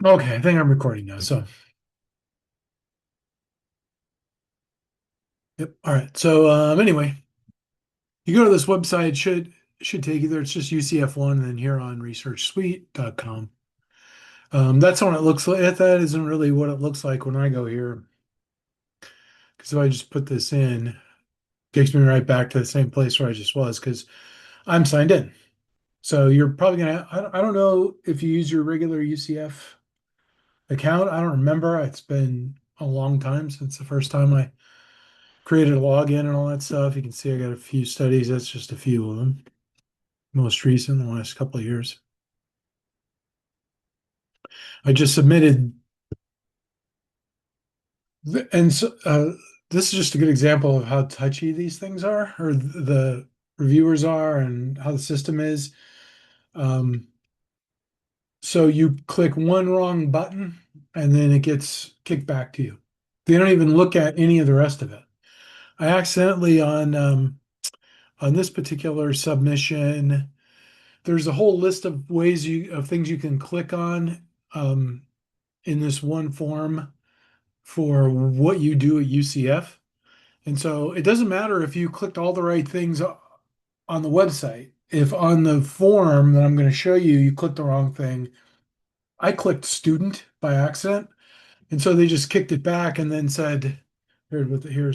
Okay, I think I'm recording now. So, yep. All right. So, anyway, you go to this website, it should take you there. It's just UCF1 and then here on researchsuite.com. That's what it looks like. That isn't really what it looks like when I go here. Because if I just put this in, it takes me right back to the same place where I just was because I'm signed in. So you're probably gonna, I don't know if you use your regular UCF account. I don't remember. It's been a long time since the first time I created a login and all that stuff. You can see I got a few studies. That's just a few of them. Most recent, the last couple of years. I just submitted, and so, this is just a good example of how touchy these things are, or the reviewers are, and how the system is. Um, so you click one wrong button, and then it gets kicked back to you. They don't even look at any of the rest of it. I accidentally on this particular submission. There's a whole list of ways of things you can click on um, in this one form for what you do at UCF. And so it doesn't matter if you clicked all the right things on the website. If on the form that I'm going to show you, you clicked the wrong thing, I clicked student by accident. And so they just kicked it back and then said, here's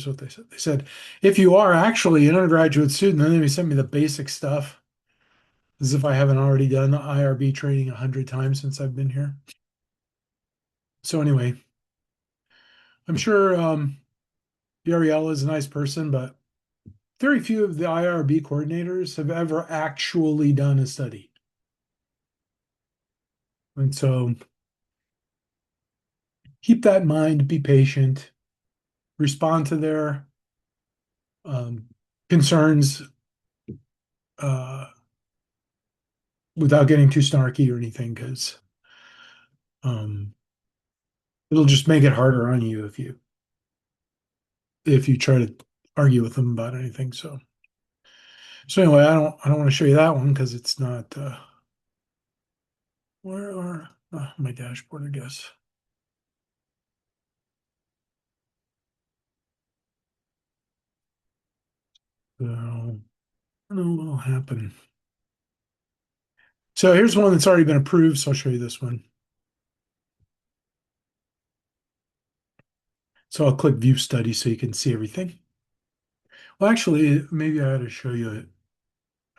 what they said. They said, if you are actually an undergraduate student, then they sent me the basic stuff as if I haven't already done the IRB training 100 times since I've been here. So anyway, I'm sure Ariella is a nice person, but very few of the IRB coordinators have ever actually done a study. And so keep that in mind, be patient, respond to their um, concerns uh, without getting too snarky or anything, because um, it'll just make it harder on you if you try to argue with them about anything. So anyway, I don't want to show you that one because it's not where are my dashboard, I guess. So I don't know what'll happen. So here's one that's already been approved, so I'll show you this one. So I'll click view study so you can see everything. Well, actually, maybe I ought to show you it.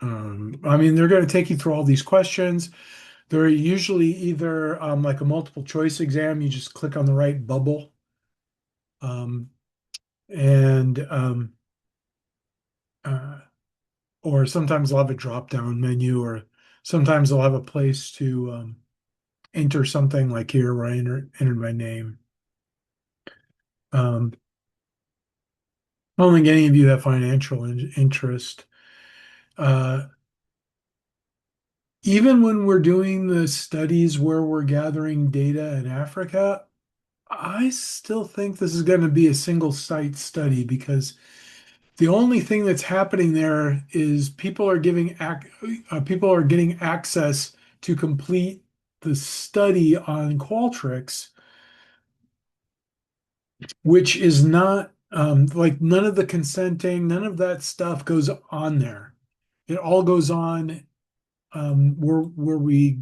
I mean, they're going to take you through all these questions. They're usually either like a multiple choice exam, you just click on the right bubble. Um, and uh, or sometimes they'll have a drop down menu, or sometimes they'll have a place to enter something like here where I entered my name. Um, I don't think any of you have financial interest. Uh, Even when we're doing the studies where we're gathering data in Africa, I still think this is going to be a single site study because the only thing that's happening there is people are getting access to complete the study on Qualtrics, which is not like none of the consenting, none of that stuff goes on there. It all goes on where we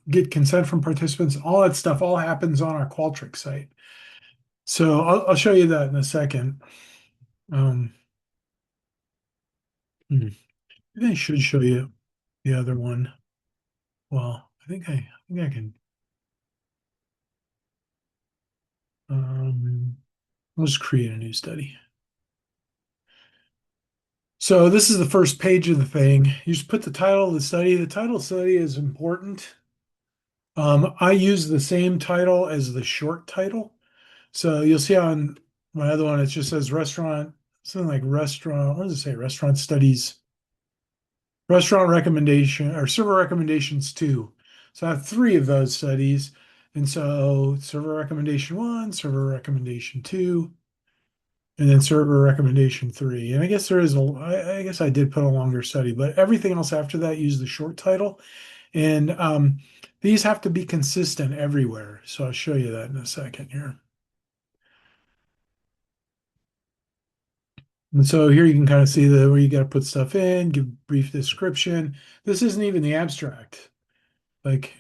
get consent from participants. All that stuff all happens on our Qualtrics site. So I'll show you that in a second. Um, I think I should show you the other one. Well, I think I can. Um, let's create a new study. So this is the first page of the thing. You just put the title of the study. The title of the study is important. I use the same title as the short title. So you'll see on my other one, it just says restaurant, something like restaurant. What does it say? Restaurant studies, restaurant recommendation, or server recommendations two. So I have three of those studies. And so server recommendation one, server recommendation two, and then server recommendation three. And I guess I guess I did put a longer study, but everything else after that used the short title. And these have to be consistent everywhere. So I'll show you that in a second here. And so here you can kind of see the where you got to put stuff in, give brief description. This isn't even the abstract. Like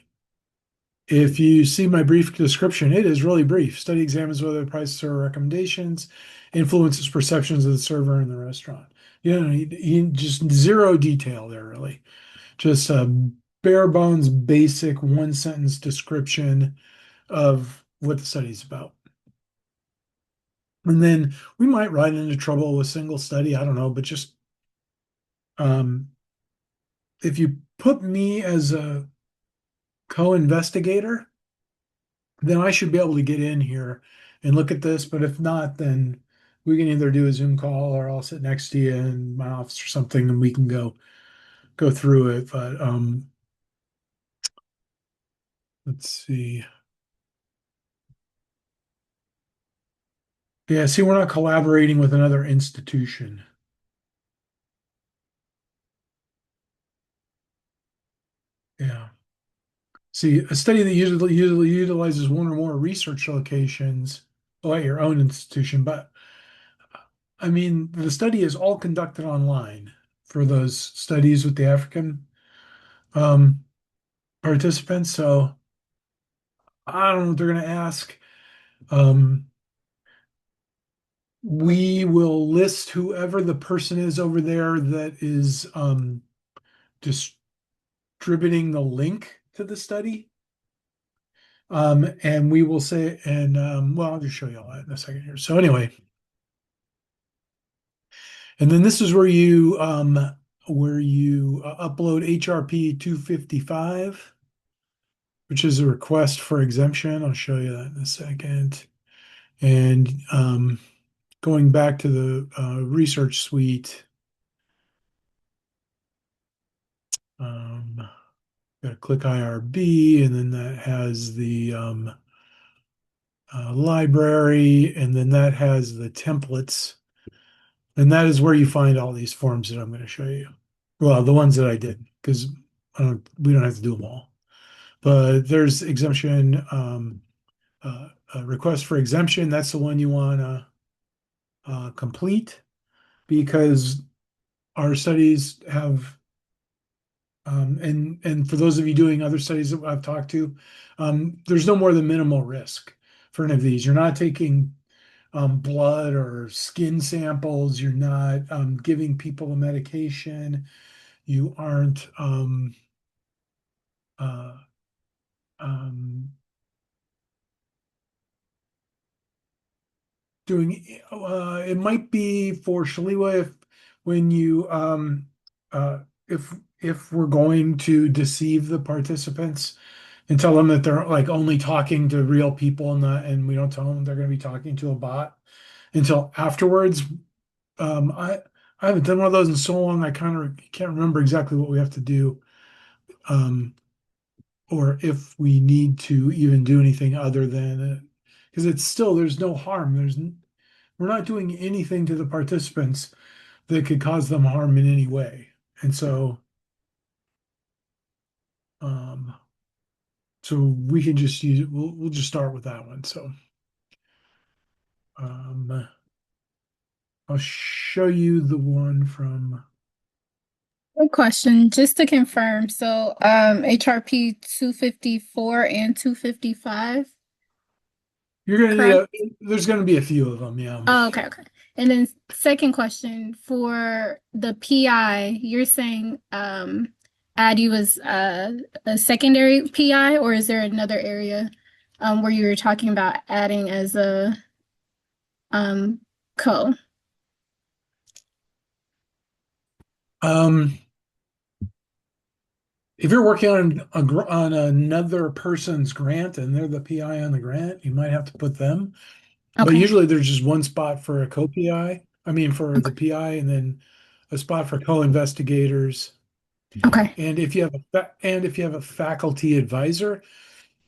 if you see my brief description, it is really brief. Study examines whether the prices or recommendations influences perceptions of the server in the restaurant. You just zero detail there, really. Just a bare bones, basic one sentence description of what the study's about. And then we might run into trouble with single study. I don't know, but just um, if you put me as a co-investigator, then I should be able to get in here and look at this. But if not, then we can either do a Zoom call or I'll sit next to you in my office or something and we can go through it. But let's see. Yeah, see, we're not collaborating with another institution. Yeah. See, a study that usually utilizes one or more research locations at your own institution, but I mean, the study is all conducted online for those studies with the African um, participants. So I don't know what they're going to ask. Um, we will list whoever the person is over there that is distributing the link to the study. And we will say, and well, I'll just show you all that in a second here. So anyway, and then this is where you upload HRP 255, which is a request for exemption. I'll show you that in a second. And going back to the research suite, got to click IRB, and then that has the library, and then that has the templates. And that is where you find all these forms that I'm going to show you. Well, the ones that I did, because we don't have to do them all. But there's exemption, request for exemption. That's the one you want to complete because our studies have, and for those of you doing other studies that I've talked to, there's no more than minimal risk for any of these. You're not taking blood or skin samples. You're not giving people a medication. You aren't uh, um, doing. It might be for Shaliwa if when you uh, if we're going to deceive the participants and tell them that they're like only talking to real people and we don't tell them they're going to be talking to a bot until afterwards. Um, I I haven't done one of those in so long. I kind of can't remember exactly what we have to do, um, or if we need to even do anything other than because it's still there's no harm. We're not doing anything to the participants that could cause them harm in any way, and um, so we can just use it. We'll just start with that one. So um, I'll show you the one from. Good question. Just to confirm, so HRP 254 and 255, You're gonna need correct? a. There's gonna be a few of them, yeah. Oh, okay, okay. And then second question for the PI, you're saying add you as a secondary PI, or is there another area where you were talking about adding as a um co? Um, if you're working on another person's grant and they're the PI on the grant, you might have to put them. But Okay, usually there's just one spot for a co-PI. I mean, for the okay, PI, and then a spot for co-investigators. okay. And if you have a faculty advisor,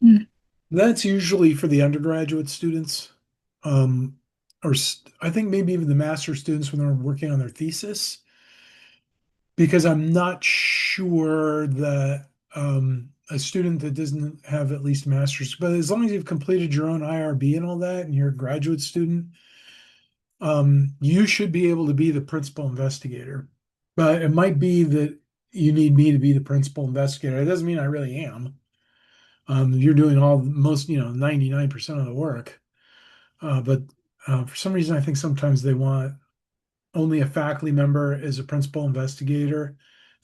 Mm, that's usually for the undergraduate students, um, I think maybe even the master students when they're working on their thesis. Because I'm not sure that a student that doesn't have at least a master's, but as long as you've completed your own IRB and all that, and you're a graduate student, you should be able to be the principal investigator. But it might be that you need me to be the principal investigator. It doesn't mean I really am. You're doing all most, 99% of the work. But for some reason, I think sometimes they want only a faculty member as a principal investigator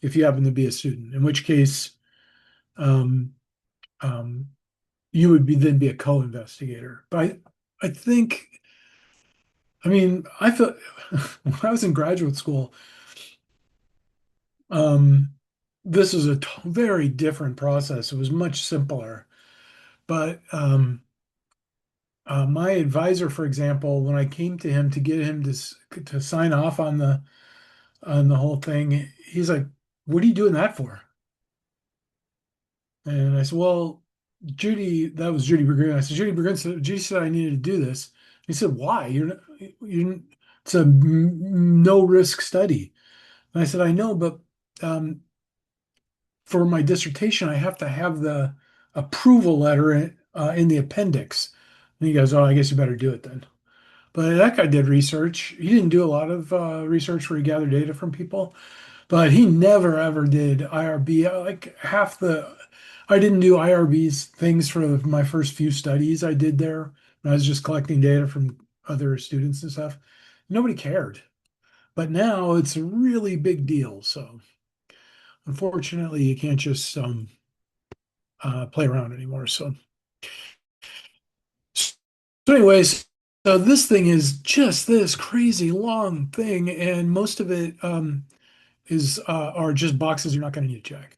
if you happen to be a student, in which case, um, um, you would be a co-investigator. But I think, I mean, I thought when I was in graduate school, um, this was a very different process. It was much simpler. But my advisor, for example, when I came to him to get him to sign off on the whole thing, he's like, "What are you doing that for?" And I said, "Well, Judy, that was Judy Bergen." I said, Judy said I needed to do this." He said, "Why? It's a no risk study." And I said, "I know, but um, for my dissertation, I have to have the approval letter in the appendix." And he goes, "Oh, I guess you better do it then." But that guy did research. He didn't do a lot of research where he gathered data from people, but he never ever did IRB. Like I didn't do IRB's things for my first few studies I did there. I was just collecting data from other students and stuff. Nobody cared. But now it's a really big deal. So unfortunately, you can't just play around anymore. So anyways, so this thing is just this crazy long thing, and most of it is are just boxes you're not going to need to check.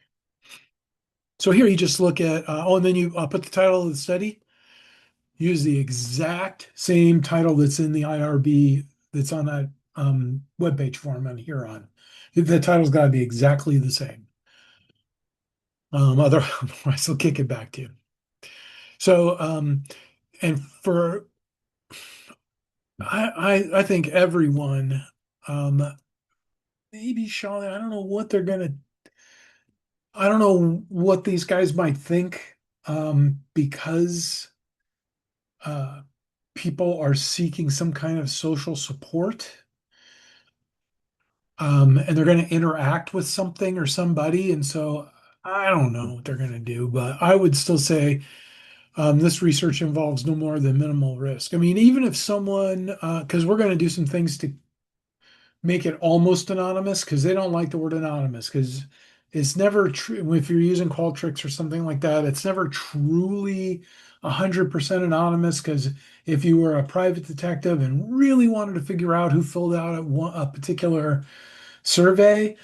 So here you just look at and then you put the title of the study. Use the exact same title that's in the IRB that's on that webpage form on here on. The title's got to be exactly the same. Otherwise, they'll kick it back to you. So, and for I think everyone, um, maybe Sean, I don't know what these guys might think, because uh, people are seeking some kind of social support, and they're going to interact with something or somebody, and so I don't know what they're going to do, but I would still say this research involves no more than minimal risk. I mean, even if someone, because we're going to do some things to make it almost anonymous because they don't like the word anonymous because it's never true. If you're using Qualtrics or something like that, it's never truly 100% anonymous because if you were a private detective and really wanted to figure out who filled out a particular survey,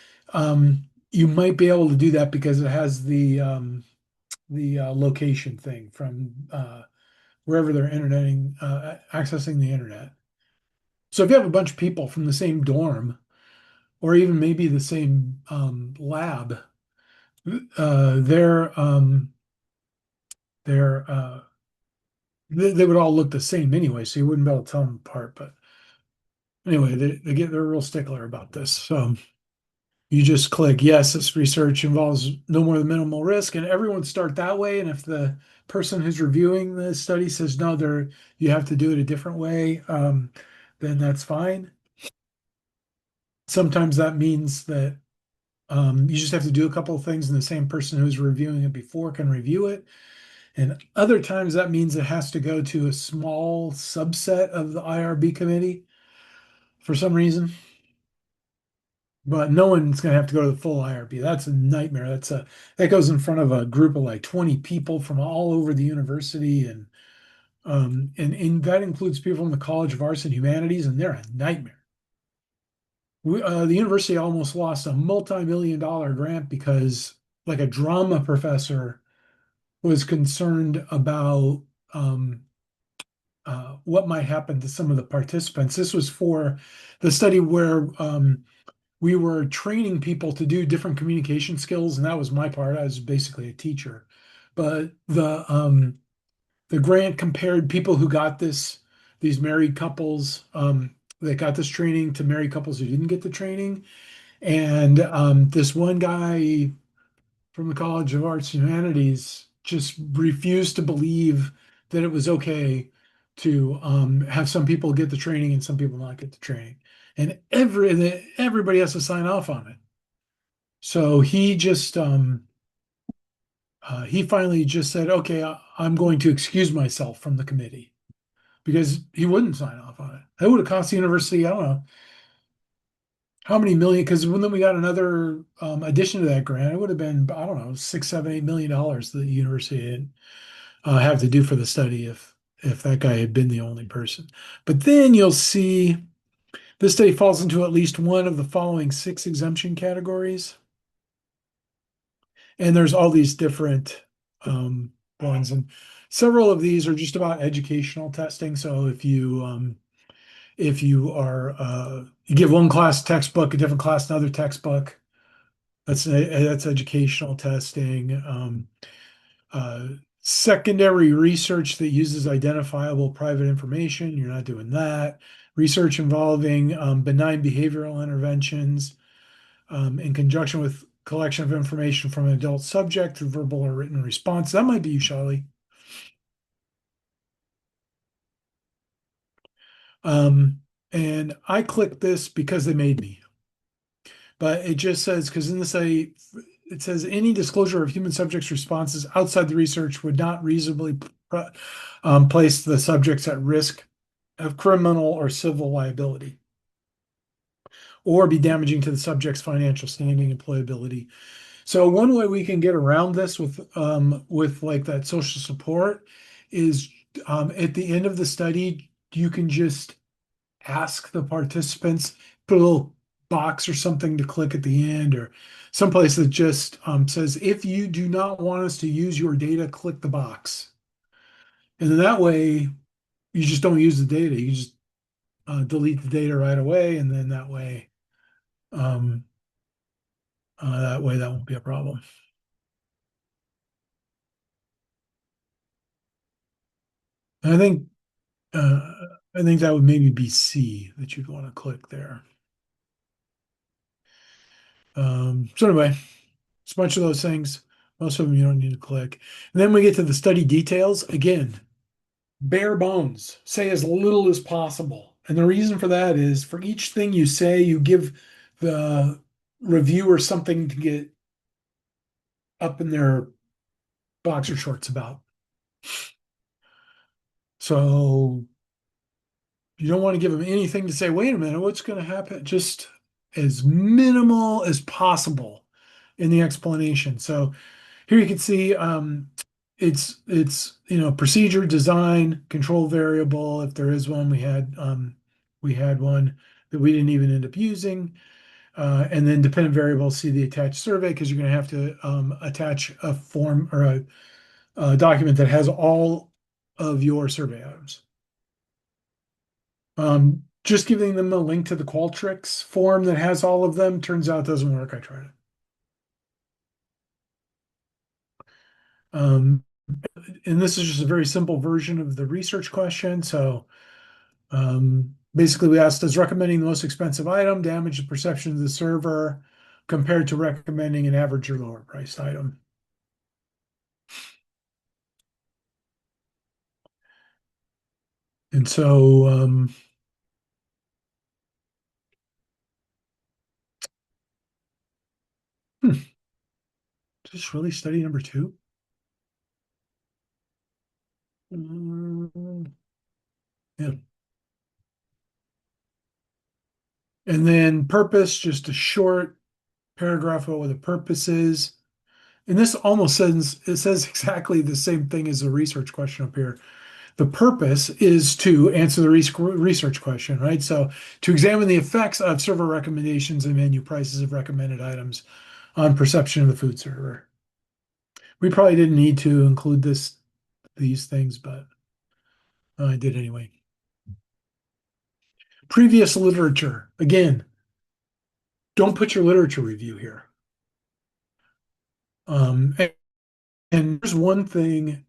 you might be able to do that because it has the location thing from wherever they're accessing the internet. So if you have a bunch of people from the same dorm or even maybe the same lab, uh, they're um, they would all look the same anyway, so you wouldn't be able to tell them apart. But anyway, they're real stickler about this. So you just click yes, this research involves no more than minimal risk, and everyone start that way. And if the person who's reviewing the study says no, you have to do it a different way, then that's fine. Sometimes that means that you just have to do a couple of things, and the same person who's reviewing it before can review it. And other times that means it has to go to a small subset of the IRB committee for some reason. But no one's going to have to go to the full IRB. That's a nightmare. That goes in front of a group of like 20 people from all over the university, and that includes people from the College of Arts and Humanities, and they're a nightmare. The university almost lost a multi-million-dollar grant because like a drama professor was concerned about what might happen to some of the participants. This was for the study where we were training people to do different communication skills, and that was my part. I was basically a teacher, but the grant compared people who got these married couples that got this training to married couples who didn't get the training. And this one guy from the College of Arts and Humanities just refused to believe that it was okay to have some people get the training and some people not get the training, and everybody has to sign off on it. So he finally just said, "Okay, I'm going to excuse myself from the committee," because he wouldn't sign off on it. That would have cost the university, I don't know how many million, because when then we got another addition to that grant, it would have been, I don't know, six, seven, $8 million that the university had have to do for the study if that guy had been the only person. But then you'll see this study falls into at least one of the following six exemption categories, and there's all these different ones, and several of these are just about educational testing. So if you are you give one class textbook, a different class another textbook, that's educational testing. Uh, Secondary research that uses identifiable private information, you're not doing that. Research involving benign behavioral interventions in conjunction with collection of information from an adult subject through verbal or written response. That might be you, Charlie. Um, and I clicked this because they made me. But it just says, because in this it says any disclosure of human subjects' responses outside the research would not reasonably place the subjects at risk of criminal or civil liability or be damaging to the subject's financial standing, employability. So one way we can get around this with like that social support is at the end of the study, you can just ask the participants, put a little box or something to click at the end, or someplace that just says, if you do not want us to use your data, click the box. And then that way, you just don't use the data. You just delete the data right away, and then um, that way that won't be a problem. And uh, I think that would maybe be C that you'd want to click there. So anyway, it's a bunch of those things. Most of them you don't need to click. And then we get to the study details. Again, bare bones. Say as little as possible. And the reason for that is for each thing you say, you give the reviewer something to get up in their boxer shorts about. So you don't want to give them anything to say, wait a minute, what's going to happen? Just as minimal as possible in the explanation. So here you can see it's procedure, design, control variable. If there is one, we had one that we didn't even end up using. And then dependent variables, see the attached survey because you're going to have to attach a form or a document that has all of your survey items. Just giving them a link to the Qualtrics form that has all of them turns out doesn't work. I tried it. Um, and this is just a very simple version of the research question. So basically, we asked, does recommending the most expensive item damage the perception of the server compared to recommending an average or lower priced item? And so, is this really study number two? Yeah. And then purpose, just a short paragraph about what the purpose is. And this almost says it says exactly the same thing as the research question up here. The purpose is to answer the research question, right? So to examine the effects of server recommendations and menu prices of recommended items on perception of the food server. We probably didn't need to include these things, but I did anyway. Previous literature. Again, don't put your literature review here. And there's one thing,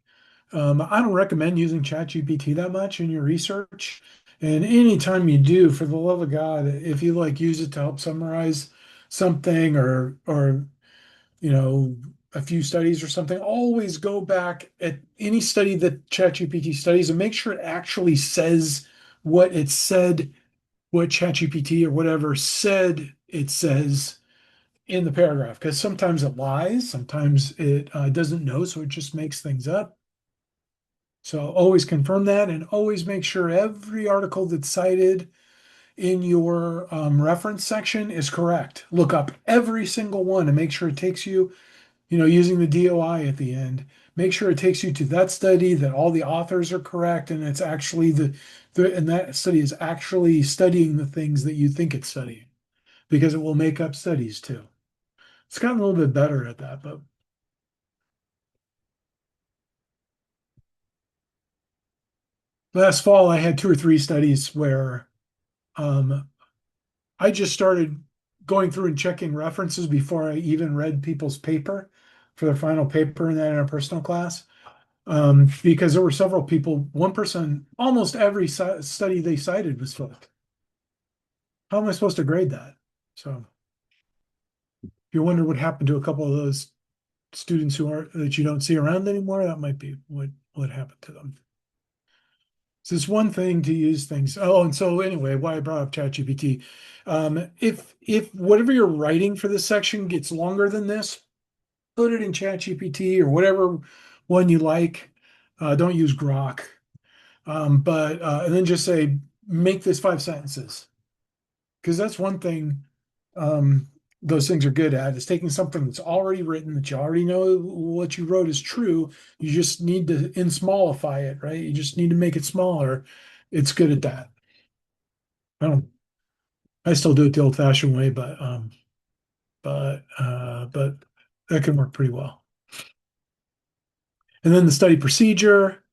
I don't recommend using ChatGPT that much in your research. And anytime you do, for the love of God, if you like use it to help summarize something or you know a few studies or something, always go back at any study that ChatGPT studies and make sure it actually says what it said, what ChatGPT or whatever said it says in the paragraph. Because sometimes it lies, sometimes it doesn't know, so it just makes things up. So always confirm that and always make sure every article that's cited in your reference section is correct. Look up every single one and make sure it takes you, using the DOI at the end, make sure it takes you to that study, that all the authors are correct, and it's actually and that study is actually studying the things that you think it's studying, because it will make up studies too. It's gotten a little bit better at that, but last fall I had two or three studies where um, I just started going through and checking references before I even read people's paper for their final paper in that interpersonal class. Because there were several people, one person, almost every study they cited was flipped. How am I supposed to grade that? So if you wonder what happened to a couple of those students who are that you don't see around anymore, that might be what happened to them. So it's one thing to use things. Oh, and so anyway, why I brought up ChatGPT. If whatever you're writing for this section gets longer than this, put it in ChatGPT or whatever one you like. Don't use Grok. But and then just say, make this 5 sentences. Because that's one thing those things are good at, is taking something that's already written, that you already know what you wrote is true. You just need to smallify it, right? You just need to make it smaller. It's good at that. I don't I still do it the old fashioned way, but that can work pretty well. And then the study procedure.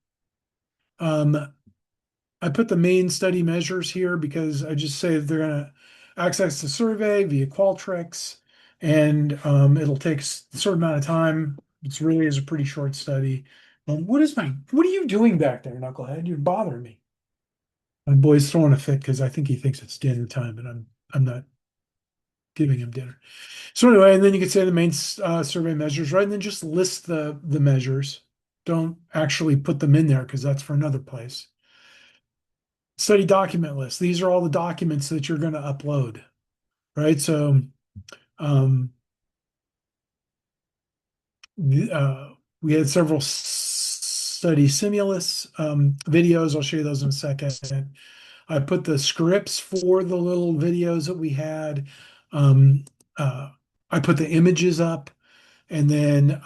Um, I put the main study measures here because I just say that they're going to access the survey via Qualtrics, and it'll take a certain amount of time. It's really is a pretty short study. What are you doing back there, Knucklehead? You're bothering me. My boy's throwing a fit because I think he thinks it's dinner time, and I'm not giving him dinner. So anyway, and then you can say the main survey measures, right? And then just list the measures. Don't actually put them in there because that's for another place. Study document list. These are all the documents that you're going to upload, right? So um, we had several study simulus videos. I'll show you those in a second. I put the scripts for the little videos that we had. Um, uh, I put the images up, and then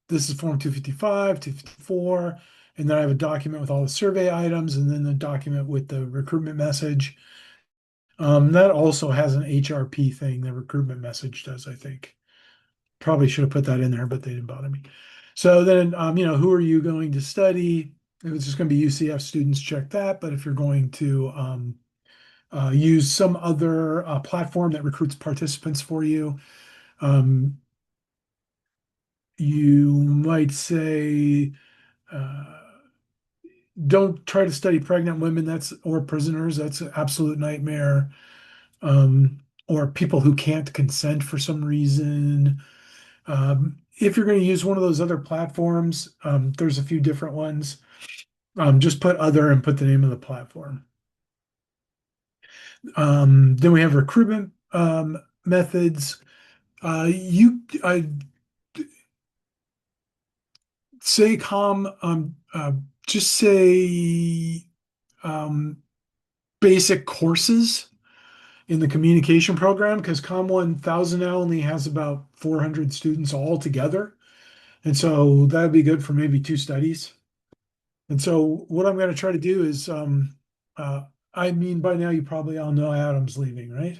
this is Form 255, 254, and then I have a document with all the survey items, and then the document with the recruitment message. That also has an HRP thing, the recruitment message does, I think. Probably should have put that in there, but they didn't bother me. So then, who are you going to study? If it's just going to be UCF students, check that. But if you're going to use some other platform that recruits participants for you, um, you might say, uh, don't try to study pregnant women, or prisoners. That's an absolute nightmare. Or people who can't consent for some reason. If you're going to use one of those other platforms, there's a few different ones. Just put other and put the name of the platform. Then we have recruitment methods. You say just say um, basic courses in the communication program, because Com 1000 now only has about 400 students all together. And so that'd be good for maybe two studies. And so what I'm going to try to do is, I mean, by now you probably all know Adam's leaving, right?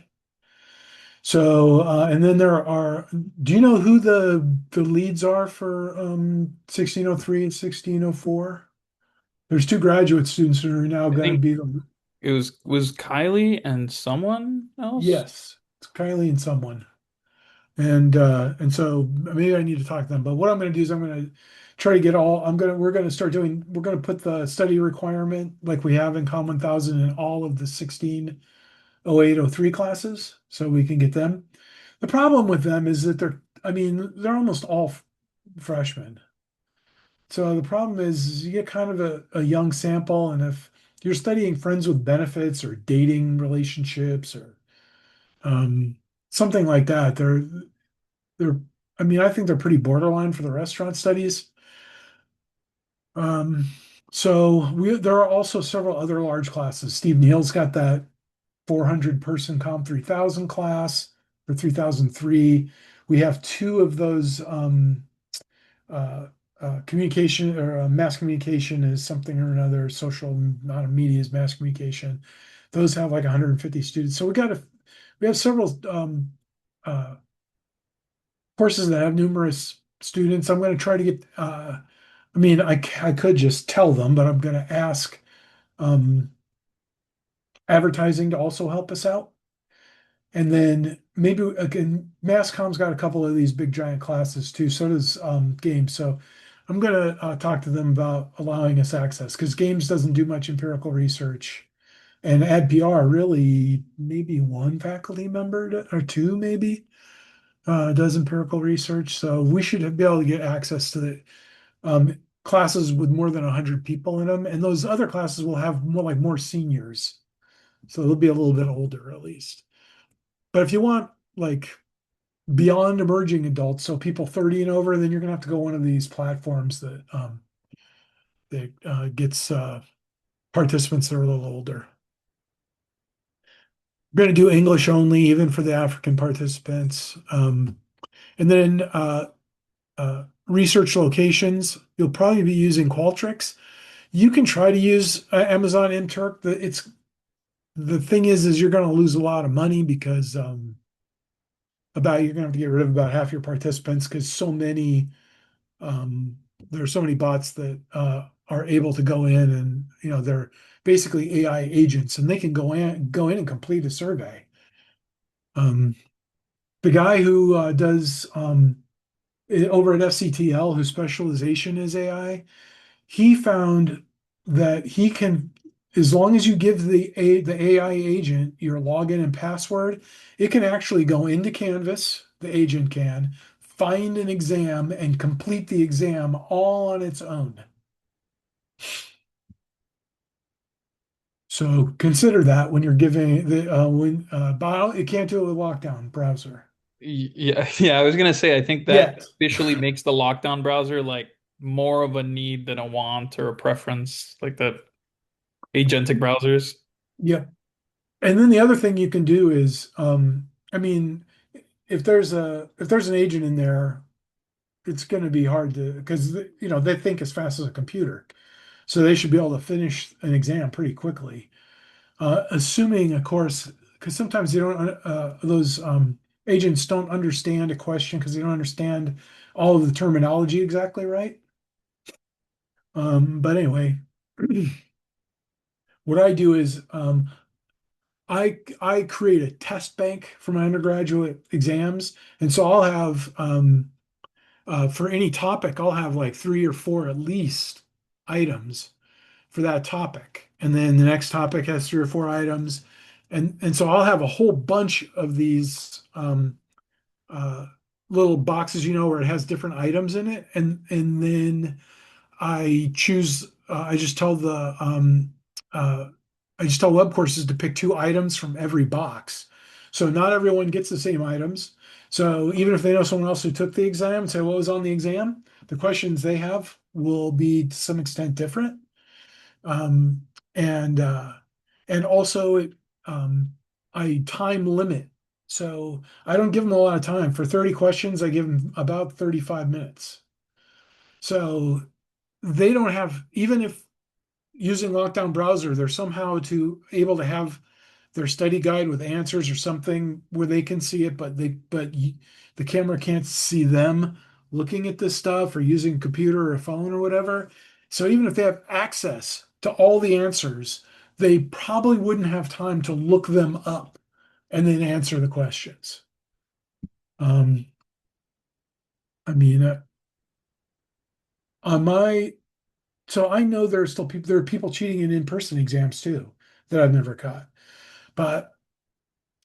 So, and then do you know who the leads are for 1603 and 1604? There's two graduate students who are now I going to think be the, it was Kylie and someone else. yes, it's Kylie and someone. And so maybe I need to talk to them. But what I'm going to do is I'm going to try to get all. We're going to start doing. We're going to put the study requirement like we have in Com 1000 in all of the 160803 classes, so we can get them. The problem with them is that they're. I mean, they're almost all. freshmen. So the problem is you get kind of a young sample, and if you're studying friends with benefits or dating relationships or um, something like that, they're I mean, I think they're pretty borderline for the restaurant studies. Um, so there are also several other large classes. Steve Neal's got that 400 person Com 3000 class for 3003. We have two of those uh, communication or mass communication is something or another. Social, not a media is mass communication. Those have like 150 students. So we have several uh, courses that have numerous students. I'm going to try to get. I mean, I could just tell them, but I'm going to ask um, advertising to also help us out. And then maybe again, Masscom's got a couple of these big giant classes too. So does Games. So I'm gonna talk to them about allowing us access because Games doesn't do much empirical research, and AdPR really maybe one faculty member or two maybe does empirical research. So we should be able to get access to the classes with more than 100 people in them, and those other classes will have more seniors, so they'll be a little bit older at least. But if you want like beyond emerging adults, so people 30 and over, then you're gonna have to go one of these platforms that gets participants that are a little older. We're gonna do English only, even for the African participants. And then research locations, you'll probably be using Qualtrics. You can try to use Amazon MTurk. The thing is you're going to lose a lot of money because about you're going to have to get rid of about half your participants because um, there are so many bots that are able to go in and they're basically AI agents and they can go in and complete a survey. Um, the guy who does over at FCTL, whose specialization is AI, he found that he can, as long as you give the AI agent your login and password, it can actually go into Canvas, the agent can, find an exam and complete the exam all on its own. So consider that when you're giving but it can't do it with lockdown browser. Yeah, yeah, I was gonna say I think that Yet. officially makes the lockdown browser like more of a need than a want or a preference, like the agentic browsers. Yep. And then the other thing you can do is, I mean, if there's an agent in there, it's going to be hard to because they think as fast as a computer, so they should be able to finish an exam pretty quickly. Assuming, of course, because sometimes they don't those agents don't understand a question because they don't understand all of the terminology exactly right. But anyway, what I do is I create a test bank for my undergraduate exams, and so I'll have for any topic, I'll have like three or four at least items for that topic. And then the next topic has three or four items. And so I'll have a whole bunch of these uh, little boxes, where it has different items in it. And then I just tell uh, I just tell web courses to pick two items from every box. So not everyone gets the same items. So even if they know someone else who took the exam and say what was on the exam, the questions they have will be to some extent different. Um, and and also I time limit. So I don't give them a lot of time. For 30 questions, I give them about 35 minutes. So they don't have, even if using lockdown browser, they're somehow to able to have their study guide with answers or something where they can see it, the camera can't see them looking at this stuff or using a computer or a phone or whatever. So even if they have access to all the answers, they probably wouldn't have time to look them up and then answer the questions. Um, I mean, on my so I know there are people cheating in in-person exams too that I've never caught. But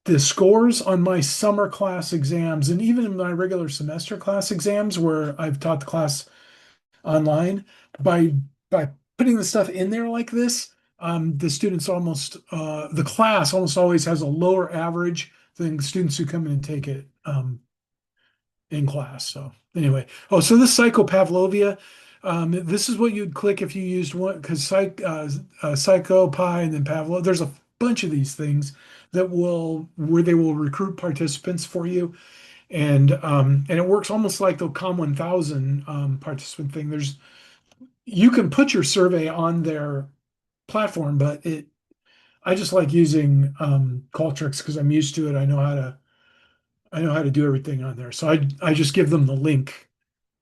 the scores on my summer class exams and even in my regular semester class exams where I've taught the class online by by putting the stuff in there like this, the students almost the class almost always has a lower average than students who come in and take it in class. So anyway, oh, so this psychopavlovia, this is what you'd click if you used one because psychopy and then Pavlov. There's a bunch of these things that will where they will recruit participants for you, and it works almost like the Com 1000 participant thing. There's you can put your survey on their platform, but it I just like using Qualtrics because I'm used to it. I know how to do everything on there. So I just give them the link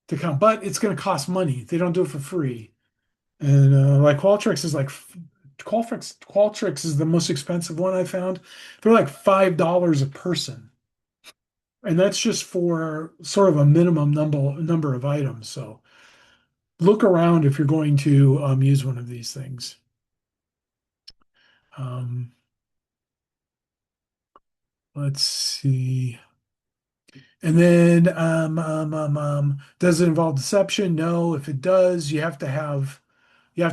to come, but it's going to cost money. They don't do it for free. And like Qualtrics is like Qualtrics is the most expensive one I found. They're like $5 a person. And that's just for sort of a minimum number of items. So look around if you're going to use one of these things. Um, let's see. And then does it involve deception? No. If it does, you have to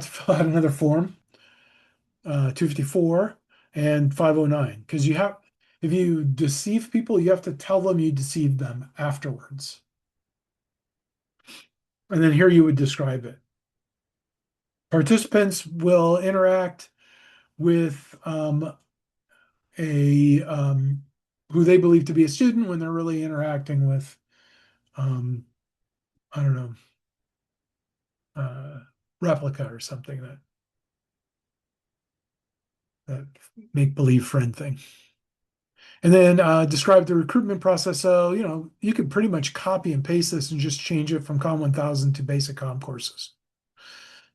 fill out another form, 254 and 509, because you have if you deceive people, you have to tell them you deceived them afterwards. And then here you would describe it. Participants will interact with a who they believe to be a student when they're really interacting with um, I don't know, uh, replica or something that make believe friend thing. And then describe the recruitment process. So, you could pretty much copy and paste this and just change it from Com 1000 to basic Com courses.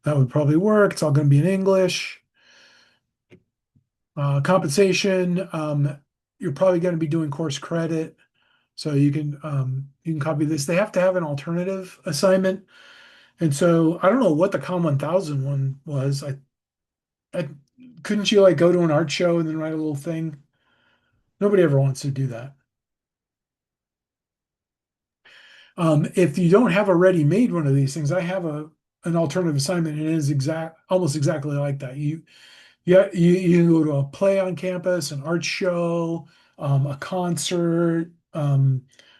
That would probably work. It's all going to be in English. Compensation, you're probably going to be doing course credit. So you can copy this. They have to have an alternative assignment. And so I don't know what the Com 1000 one was. I couldn't you like go to an art show and then write a little thing? Nobody ever wants to do that. If you don't have a ready-made one of these things, I have an alternative assignment, and it is almost exactly like that. You go to a play on campus, an art show, a concert, a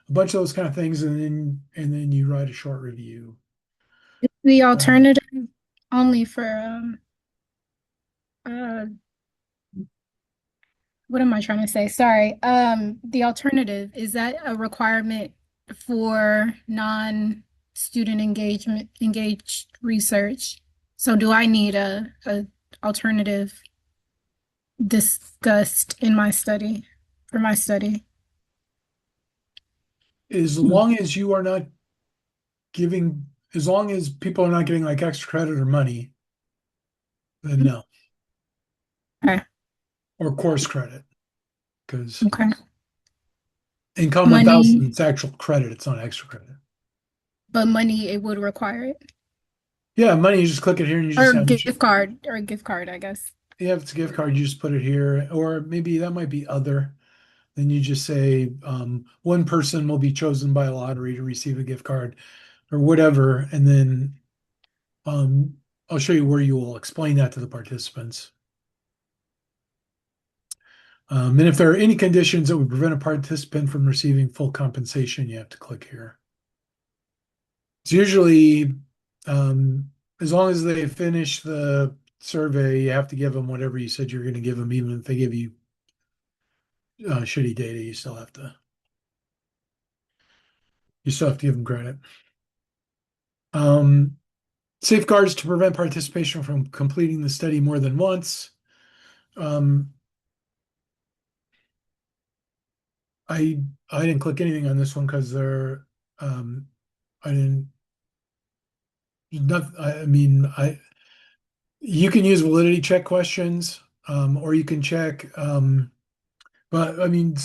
bunch of those kind of things, and then you write a short review. The Um, alternative only for uh what am I trying to say? Sorry. The alternative, is that a requirement for non-student engaged research? So do I need a alternative discussed in my study for my study? as Hmm. long as you are not giving, as long as people are not getting like extra credit or money, then no, Okay. or course credit, because Okay. in Com 1000, Money, it's actual credit, it's not extra credit. but money it would require it. Yeah, money, you just click it here and you just have, Or gift card, I guess. yeah, if it's a gift card, you just put it here, or maybe that might be other. Then you just say one person will be chosen by lottery to receive a gift card or whatever, and then um, I'll show you where you will explain that to the participants. And if there are any conditions that would prevent a participant from receiving full compensation, you have to click here. It's usually as long as they finish the survey, you have to give them whatever you said you're going to give them, even if they give you shitty data, you still have to give them credit. Um, Safeguards to prevent participation from completing the study more than once. Um, I didn't click anything on this one because I didn't not I mean I you can use validity check questions, or you can check but I mean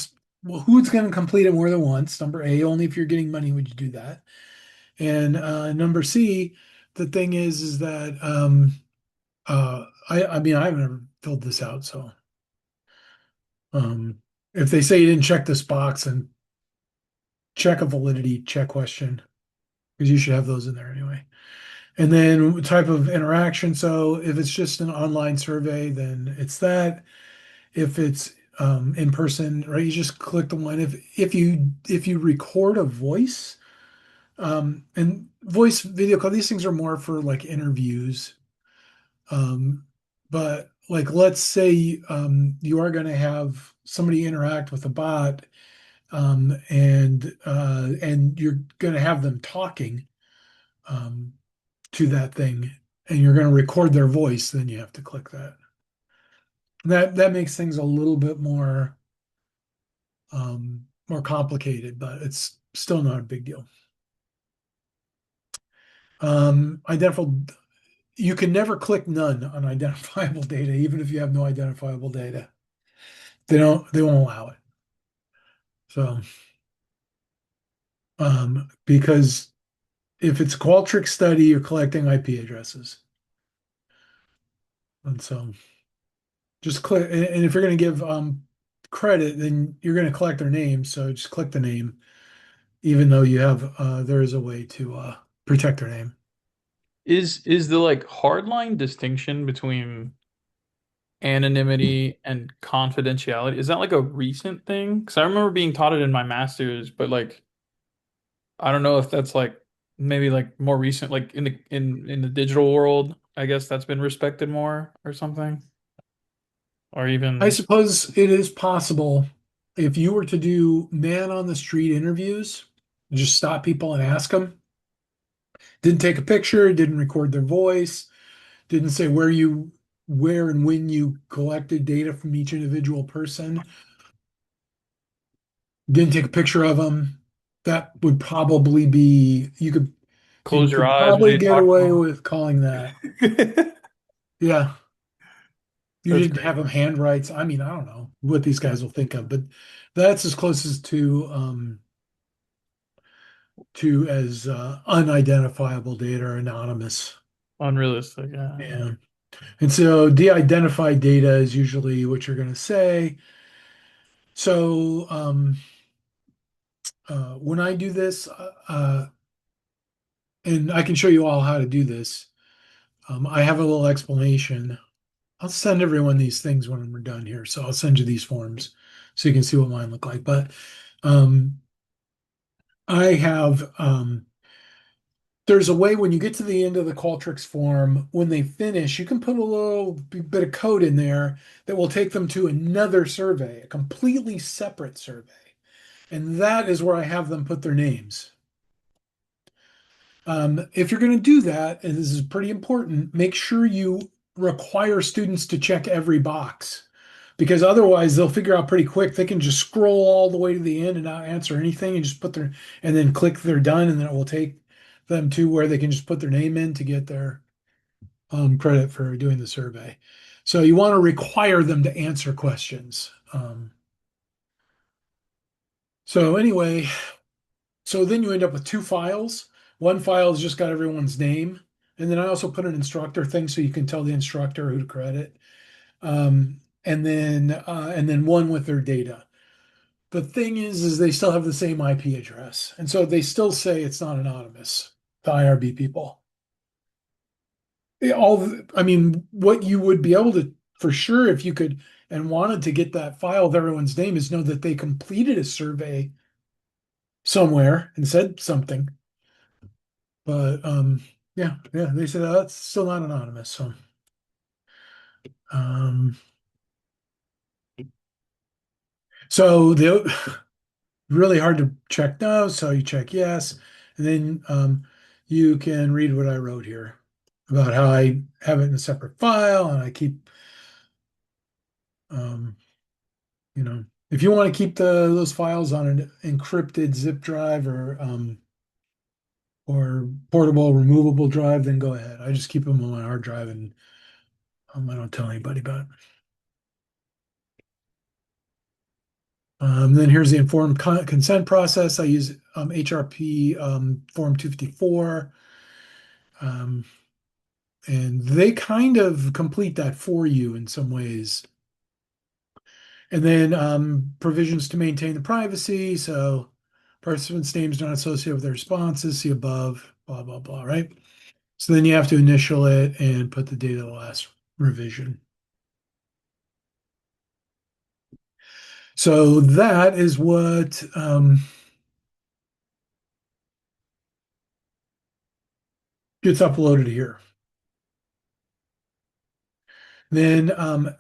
well, who's going to complete it more than once? Number A, only if you're getting money would you do that. And number C, the thing is that I mean I haven't ever filled this out, so if they say you didn't check this box, and check a validity check question, because you should have those in there anyway. And then type of interaction. So if it's just an online survey, then it's that. If it's in person, right, you just click the one. If you record a voice, and voice video call, these things are more for like interviews. Um, but like let's say you are going to have somebody interact with a bot, and you're going to have them talking um, to that thing, and you're going to record their voice, then you have to click that. That makes things a little bit more complicated, but it's still not a big deal. Identifiable. You can never click none on identifiable data, even if you have no identifiable data. They won't allow it. So, because if it's a Qualtrics study, you're collecting IP addresses. And so just click, and if you're going to give credit, then you're going to collect their name. So just click the name, even though you have there is a way to protect their name. Is the like hardline distinction between anonymity and confidentiality, is that like a recent thing? Because I remember being taught it in my master's, but like I don't know if that's like maybe like more recent, like in the digital world, I guess that's been respected more or something. Or I even suppose it is possible if you were to do man on the street interviews, just stop people and ask them. Didn't take a picture, didn't record their voice, didn't say where and when you collected data from each individual person, didn't take a picture of them. That would probably be you close your could eyes when probably you get talk away to with calling that. them. Yeah. You That's didn't great. have them handwrites. I mean, I don't know what these guys will think of, but that's as close as to as unidentifiable data or anonymous. Unrealistic, yeah. Yeah. And so de-identified data is usually what you're going to say. So when I do this, and I can show you all how to do this, I have a little explanation. I'll send everyone these things when we're done here. So I'll send you these forms so you can see what mine look like. But um, I have there's a way when you get to the end of the Qualtrics form, when they finish, you can put a little bit of code in there that will take them to another survey, a completely separate survey. And that is where I have them put their names. If you're going to do that, and this is pretty important, make sure you require students to check every box, because otherwise they'll figure out pretty quick they can just scroll all the way to the end and not answer anything and just put their and then click they're done, and then it will take them to where they can just put their name in to get their credit for doing the survey. So you want to require them to answer questions. So anyway, so then you end up with two files. One file has just got everyone's name, and then I also put an instructor thing so you can tell the instructor who to credit. And then one with their data. The thing is they still have the same IP address, and so they still say it's not anonymous. The IRB people. I mean, what you would be able to for sure if you could and wanted to get that file with everyone's name is know that they completed a survey somewhere and said something. But yeah, they said that's still not anonymous. So um, so the really hard to check no, so you check yes, and then you can read what I wrote here about how I have it in a separate file and I keep um, if you want to keep those files on an encrypted zip drive or portable removable drive, then go ahead. I just keep them on my hard drive and I don't tell anybody about it. Then here's the informed consent process. I use HRP Form 254. Um, and they kind of complete that for you in some ways. And then provisions to maintain the privacy. So participants' names not associated with their responses. See above, blah, blah, blah, right? So then you have to initial it and put the date of the last revision. So that is what gets uploaded here. Then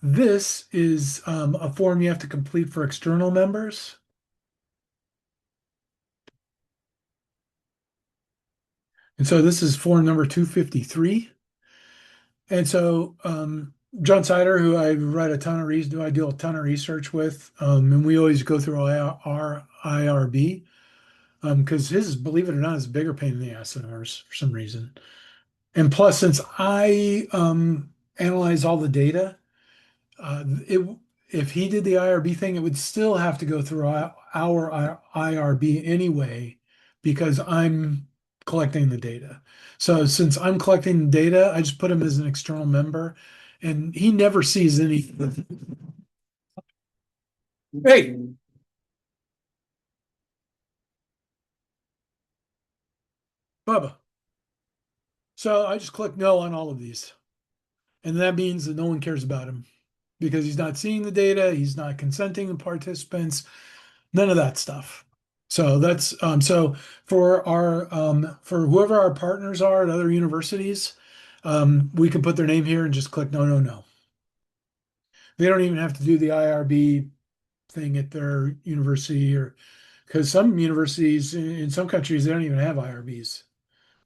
this is a form you have to complete for external members. And so this is form number 253. And so John Sider, who I read a ton of I do a ton of research with, and we always go through our IRB, because his, believe it or not, is a bigger pain in the ass than ours for some reason. And plus, since I analyze all the data, it if he did the IRB thing, it would still have to go through our IRB anyway, because I'm collecting the data. So since I'm collecting the data, I just put him as an external member, and he never sees any. Hey, Bubba. So I just click no on all of these, and that means that no one cares about him because he's not seeing the data, he's not consenting to participants, none of that stuff. So that's so for our for whoever our partners are at other universities, we can put their name here and just click no, no, no. They don't even have to do the IRB thing at their university, or because some universities in some countries they don't even have IRBs,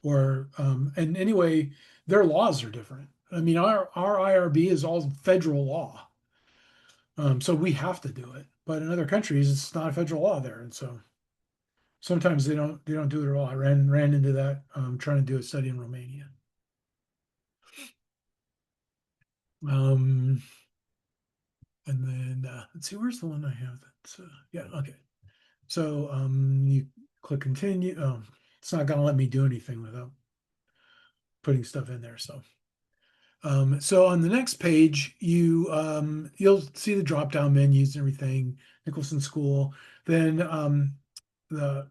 or and anyway, their laws are different. I mean, our IRB is all federal law, so we have to do it. But in other countries, it's not a federal law there, and so sometimes they don't do it at all. I ran into that trying to do a study in Romania. Um, and then let's see, where's the one I have? That's yeah, okay. So you click continue. It's not going to let me do anything without putting stuff in there. So on the next page, you'll see the drop down menus and everything. Nicholson School. Then the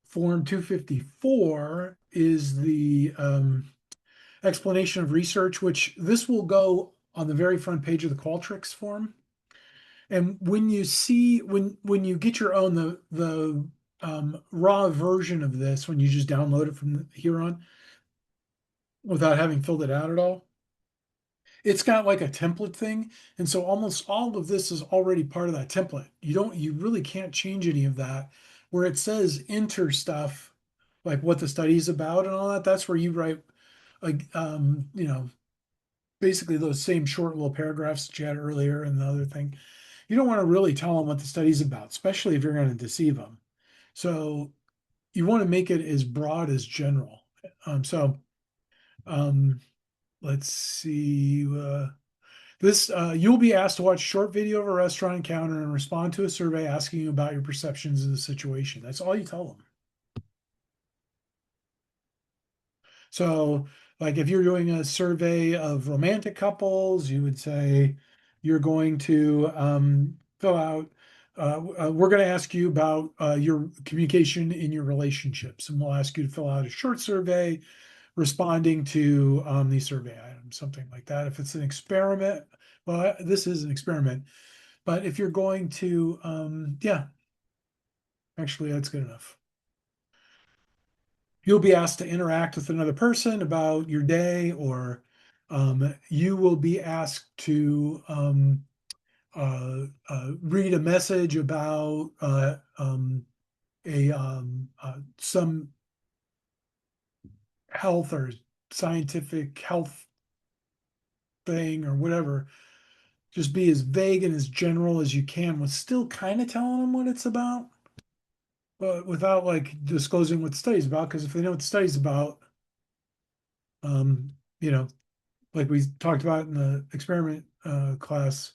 Form 254 is the explanation of research, which this will go on the very front page of the Qualtrics form. And when you see when you get your own the raw version of this, when you just download it from here on without having filled it out at all, it's got like a template thing. And so almost all of this is already part of that template. You really can't change any of that. Where it says enter stuff, like what the study is about and all that, that's where you write like basically those same short little paragraphs that you had earlier and the other thing. You don't want to really tell them what the study's about, especially if you're going to deceive them. So you want to make it as broad as general. Um, let's see. This you'll be asked to watch a short video of a restaurant encounter and respond to a survey asking you about your perceptions of the situation. That's all you tell them. So, like if you're doing a survey of romantic couples, you would say you're going to fill out. We're going to ask you about your communication in your relationships, and we'll ask you to fill out a short survey responding to these survey items, something like that. If it's an experiment, well, this is an experiment. But if you're going to, yeah, actually, that's good enough. You'll be asked to interact with another person about your day, or you will be asked to read a message about some health or scientific health thing or whatever. Just be as vague and as general as you can, with still kind of telling them what it's about, but without like disclosing what the study's about. Because if they know what the study's about, um, you know, like we talked about in the experiment class,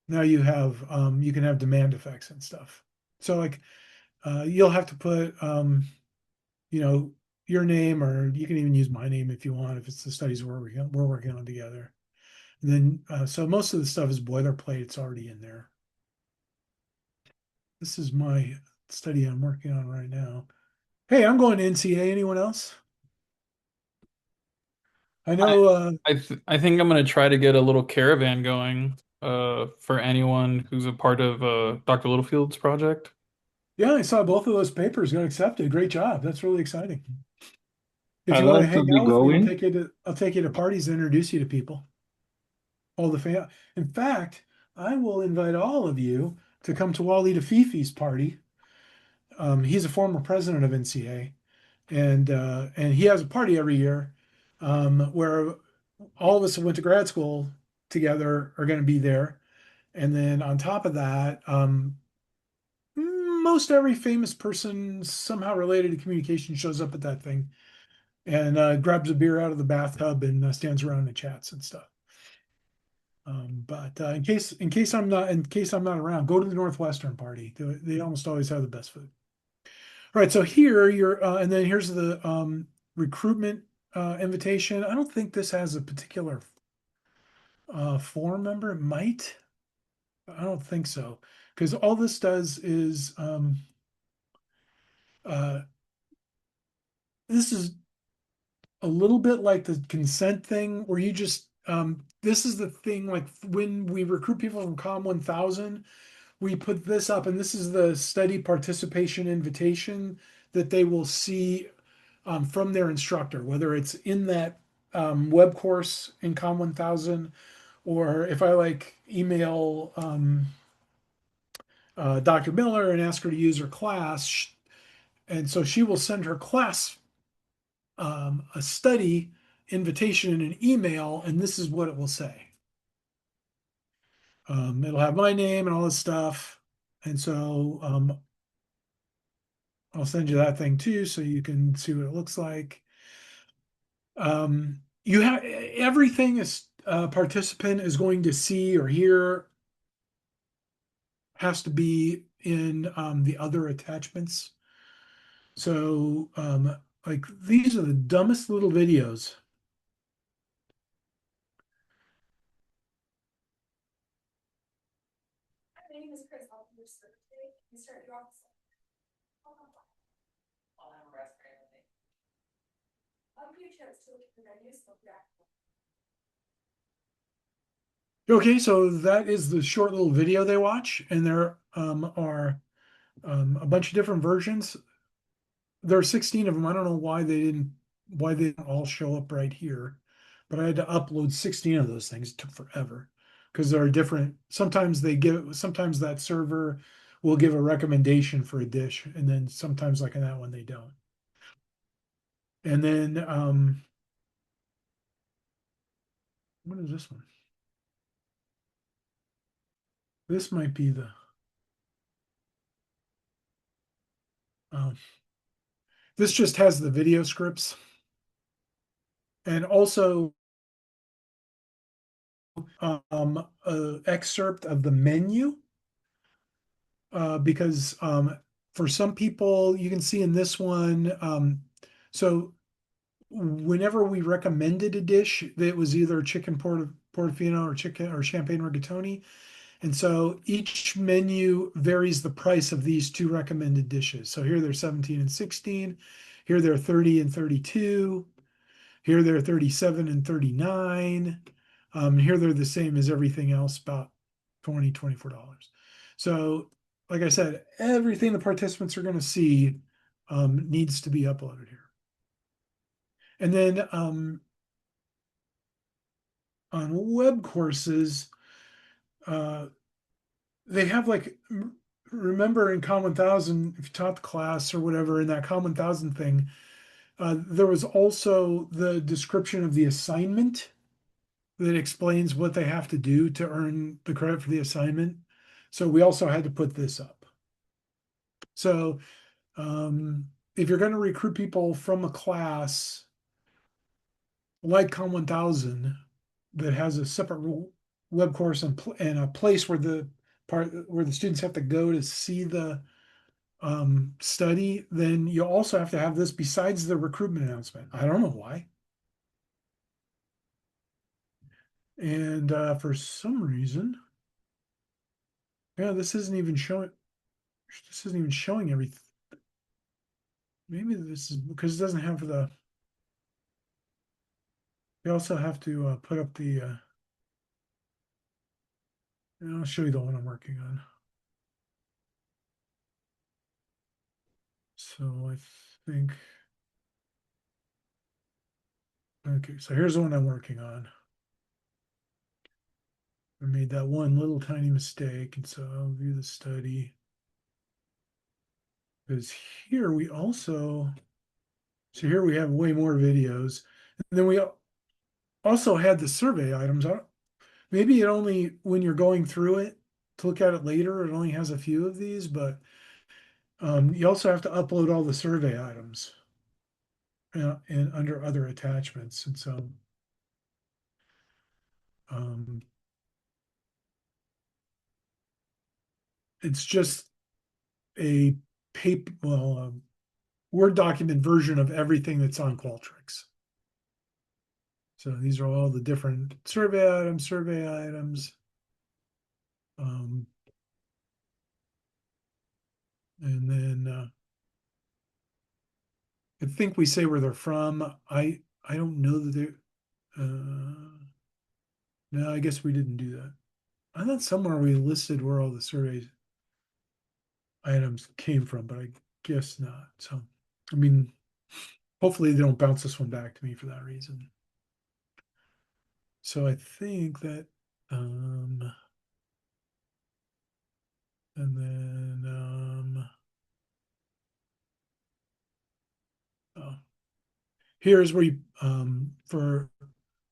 now you can have demand effects and stuff. So like you'll have to put you know your name, or you can even use my name if you want, if it's the studies we're working on together. And then, so most of the stuff is boilerplate. It's already in there. This is my study I'm working on right now. Hey, I'm going to NCA. Anyone else? I I know, I think I'm gonna try to get a little caravan going for anyone who's a part of Dr. Littlefield's project. yeah, I saw both of those papers got accepted. Great job. That's really exciting. If I'd you want to love to hang be out with me, going. I'll take you to parties and introduce you to people. All the fam. In fact, I will invite all of you to come to Wally Fifi's party. He's a former president of NCA, and he has a party every year where all of us who went to grad school together are going to be there. And then on top of that, most every famous person somehow related to communication shows up at that thing and grabs a beer out of the bathtub and stands around and chats and stuff. But in case I'm not around, go to the Northwestern party. They almost always have the best food. All right, so here you're, and then here's the recruitment invitation. I don't think this has a particular form number. It might. I don't think so, because all this does is uh, this is a little bit like the consent thing, where you just this is the thing like when we recruit people from Com 1000, we put this up, and this is the study participation invitation that they will see from their instructor, whether it's in that web course in Com 1000, or if I like email Dr. Miller and ask her to use her class, and so she will send her class a study invitation in an email, and this is what it will say. It'll have my name and all this stuff, and so I'll send you that thing too, so you can see what it looks like. You have everything is participant is going to see or hear has to be in the other attachments. So like these are the dumbest little videos. Okay, so that is the short little video they watch, and there are a bunch of different versions. There are 16 of them. I don't know why they didn't all show up right here, but I had to upload 16 of those things. It took forever because there are different. Sometimes that server will give a recommendation for a dish, and then sometimes like in that one they don't. And then what is this one? This might be the um, this just has the video scripts and also an excerpt of the menu because for some people you can see in this one so whenever we recommended a dish that was either chicken portofino or chicken or champagne rigatoni, and so each menu varies the price of these two recommended dishes. So here they're 17 and 16, here they're 30 and 32, here they're 37 and 39. Here they're the same as everything else, about $24. So, like I said, everything the participants are going to see needs to be uploaded here. And then on web courses, they have like, remember in Com 1000, if you taught the class or whatever, in that Com 1000 thing, there was also the description of the assignment that explains what they have to do to earn the credit for the assignment. So we also had to put this up. So if you're going to recruit people from a class like Com 1000 that has a separate web course and a place where the students have to go to see the study, then you also have to have this besides the recruitment announcement. I don't know why. And for some reason, yeah, this isn't even showing everything. Maybe this is because it doesn't have the, you also have to put up the, and I'll show you the one I'm working on. So I think, okay, so here's the one I'm working on. I made that one little tiny mistake, and so I'll view the study. Because here we also, so here we have way more videos. And then we also had the survey items. Maybe it only, when you're going through it to look at it later, it only has a few of these, but you also have to upload all the survey items and under other attachments. And so um, it's just a paper, well, Word document version of everything that's on Qualtrics. So these are all the different survey items. Um, and then I think we say where they're from. I don't know that they're. No, I guess we didn't do that. I thought somewhere we listed where all the survey items came from, but I guess not. So, I mean, hopefully they don't bounce this one back to me for that reason. So I think that, and then, oh, here's where you, for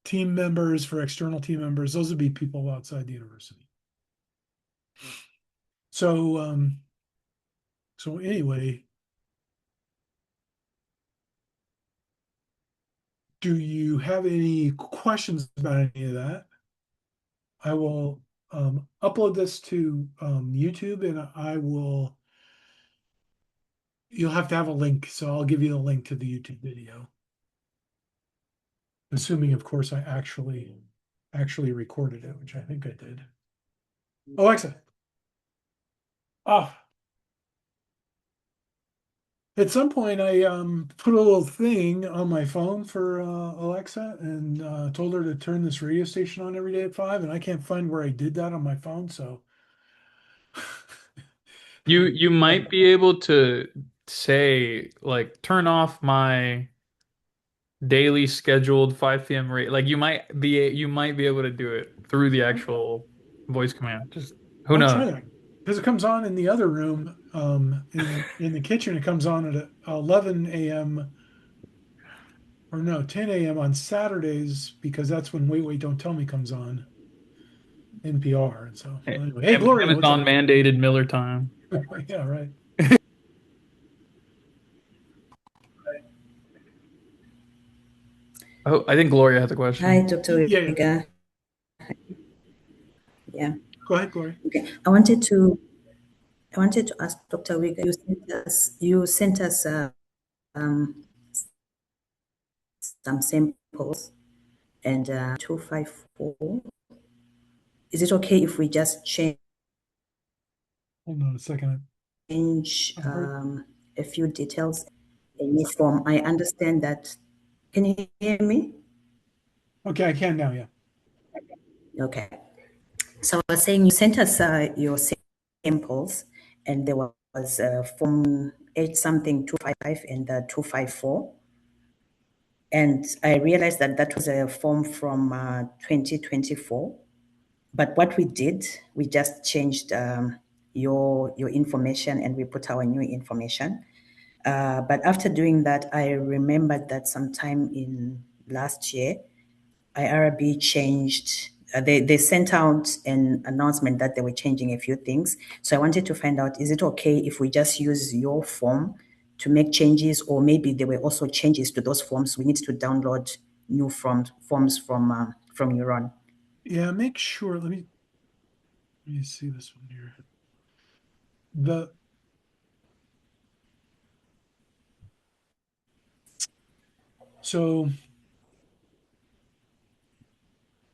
team members, for external team members, those would be people outside the university. So, so anyway, do you have any questions about any of that? I will upload this to YouTube and you'll have to have a link. So I'll give you a link to the YouTube video. Assuming, of course, I actually recorded it, which I think I did. Alexa, off. At some point, I put a little thing on my phone for Alexa and told her to turn this radio station on every day at 5, and I can't find where I did that on my phone. So You might be able to say like turn off my daily scheduled 5 p.m. rate. Like you might be able to do it through the actual voice command. Just who I'll knows? try that because it comes on in the other room. In the kitchen, it comes on at 11 a.m. or no, 10 a.m. on Saturdays because that's when Wait Wait Don't Tell Me comes on NPR. And so anyway, hey Gloria, what's Amazon up? mandated Miller time. Yeah, right. Oh, I think Gloria has a Hi, question. Dr. Yeah, yeah. Riga. Yeah. Go ahead, Gloria. Okay. I wanted to ask Dr. Riga. You sent us um, some samples and 254. Is it okay if we just Hold on a second. change I heard. a few details in this form? I understand that. Can you hear me? Okay, I can now. Yeah. Okay. So I was saying you sent us your samples, and there was form 8 something 255 and 254. And I realized that that was a form from 2024. But what we did, we just changed your information and we put our new information. But after doing that, I remembered that sometime in last year, IRB changed, they sent out an announcement that they were changing a few things. So I wanted to find out, is it okay if we just use your form to make changes, or maybe there were also changes to those forms? We need to download new forms from Euron. Yeah, make sure. Let me see this one here. The so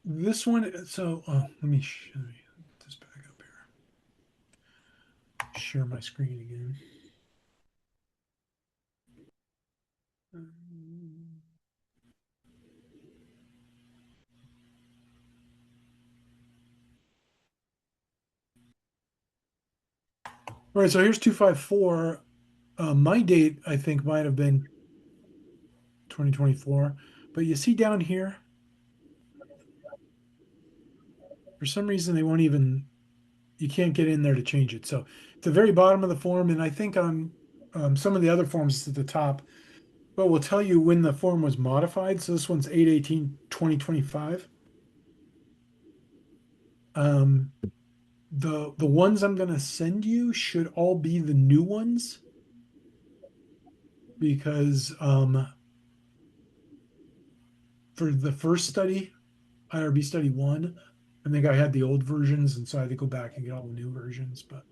this one, so let me put this back up here. Share my screen again. All right, so here's 254. My date, I think, might have been 2024, but you see down here, for some reason they won't even, you can't get in there to change it. So at the very bottom of the form, and I think on some of the other forms at the top, but we'll tell you when the form was modified. So this one's 8/18/2025. Um, the ones I'm going to send you should all be the new ones because for the first study, IRB study one, I think I had the old versions, and so I had to go back and get all the new versions. But